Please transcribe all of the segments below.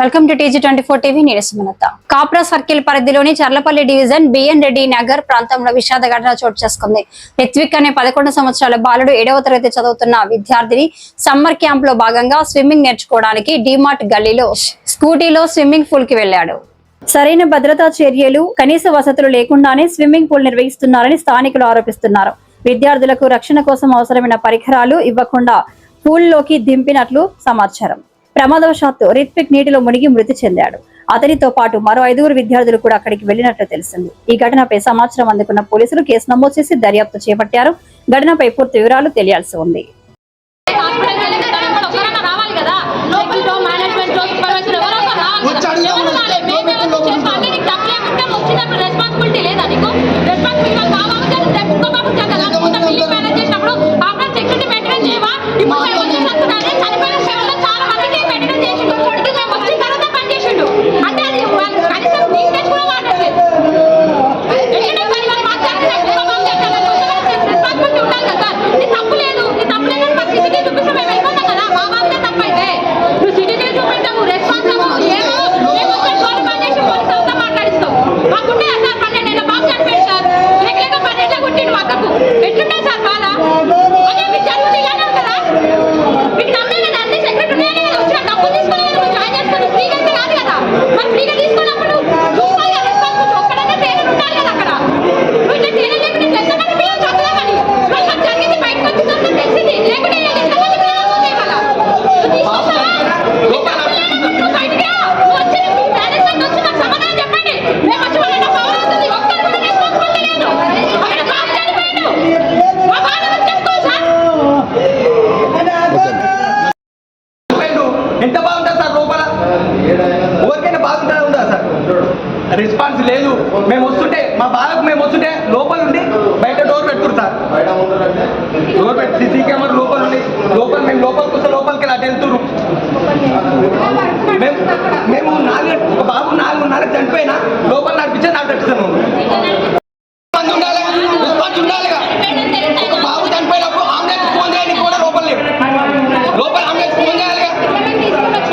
Welcome to TG24 TV. నేను Sumalatha. Kapra circle పరిధిలోని Cherlapalli division B N Reddy Nagar ప్రాంతంలో విషాద ఘటన చోటు చేసుకుంది. రిత్విక్ అనే 11 సంవత్సరాల బాలుడు 7వ తరగతి చదువుతున్న విద్యార్థిని సమ్మర్ క్యాంప్ లో భాగంగా స్విమ్మింగ్ నేర్చుకోవడానికి డిమార్ట్ గల్లీలో స్కూటీలో స్విమ్మింగ్ పూల్ కి వెళ్లాడు. సరైన భద్రతా చర్యలు, కనీస వసతులు లేకుండానే స్విమ్మింగ్ పూల్ నిర్వహిస్తున్నారని స్థానికులు ఆరోపిస్తున్నారు. విద్యార్థులకు రక్షణ కోసం అవసరమైన పరికరాలు ఇవ్వకుండా పూల్లోకి దింపినట్లు సమాచారం. ప్రమాదవశాత్తు రిత్విక్ నీటిలో మునిగి మృతి చెందాడు. అతనితో పాటు మరో 5 విద్యార్థులు కూడా అక్కడికి వెళ్లినట్లు తెలిసింది. ఈ ఘటనపై సమాచారం అందుకున్న పోలీసులు కేసు నమోదు చేసి దర్యాప్తు చేపట్టారు. ఘటనపై పూర్తి వివరాలు తెలియాల్సి ఉంది. ఎంత బాగుంటుంది సార్ లోపల? ఎవరికైనా బాగుంటుందా ఉందా సార్? రెస్పాన్స్ లేదు. మేము వస్తుంటే మా బాలకు మేము వస్తుంటే లోపల ఉండి బయట డోర్ పెట్టుకురు సార్. డోర్ పెట్టి సీసీ కెమెరా లోపల ఉండి మేము లోపలికి వస్తే లోపలికి అటు వెళ్తున్నారు. మేము ఒక బాబు 4:30 చనిపోయినా లోపల నడిపించే నాకు తట్టుతున్నాము. మంది ఉండాలి, రెస్పాన్స్ ఉండాలిగా. ఒక బాబు చనిపోయినప్పుడు ఆంబులెన్స్ ఫోన్ చేయడానికి కూడా లోపల లేవు. లోపల ఆంబులెన్స్ ఫోన్ చేయాలిగా.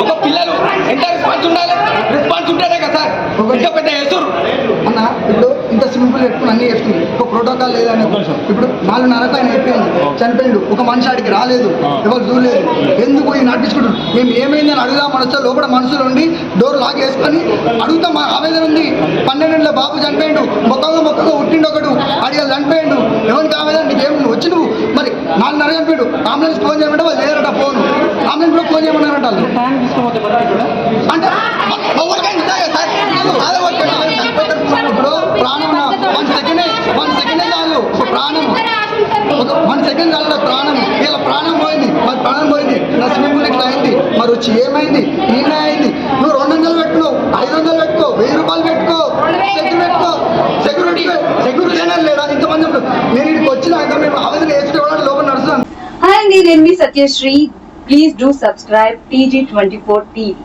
ఒక పిల్లలు ఎంత రెస్పాన్స్ ఉండాలి? రెస్పాన్స్ ఉంటేనే కదా సార్ ఇంకా పెద్ద ఎదురు అన్న. ఇప్పుడు ఇంత సింపుల్ పెట్టుకుని అన్ని చేస్తుంది, ఒక ప్రోటోకాల్ లేదనే కొంచెం. ఇప్పుడు 4:30 ఆయన అయిపోయింది, చనిపోయిండు. ఒక మనిషి ఆడికి రాలేదు, ఎవరు చూడలేదు. ఎందుకు ఈ నడిపించుకుంటారు? మేము ఏమైందని అడుగుదామని వస్తే లోపల మనుషులు ఉండి డోర్ లాక్ వేసుకొని అడుగుతాం. మా ఆవేదన ఉంది. 12 బాబు చనిపోయిండు, మొక్కగా ఉట్టిండు ఒకడు, అడిగారు చనిపోయిండు. ఎవరికి ఆవేదన? నీకేం వచ్చి నువ్వు మరి 4:30 చనిపోయాడు. అంబులెన్స్ ఫోన్ చేయమంటే వాళ్ళు లేరట. ఫోన్ అంబులెన్స్ కూడా ఫోన్ చేయమన్నారట. అంటే ఇప్పుడు ప్రాణం 1 సెకండే చాలు. వన్ సెకండ్ చాలు ప్రాణం. ఇలా ప్రాణం పోయింది, మరి ప్రాణం పోయింది. నా స్విమ్మింగ్ పూల్ ఇట్లా అయింది, మరి వచ్చి ఏమైంది? నిన్న అయింది. నువ్వు 200 పెట్టుకున్నావు, 500 పెట్టుకో, 1000 రూపాయలు పెట్టుకో, సెక్యూరిటీ జనరల్ లేదా? ఇంతమంది ఉంటారు. నేను ఇక్కడికి వచ్చినాక మేము ఆవేదన వేసుకోవడానికి లోపల నడుస్తున్నాను. హాయ్ అండి, నేను మీ Satyasri. Please do subscribe TG24 TV.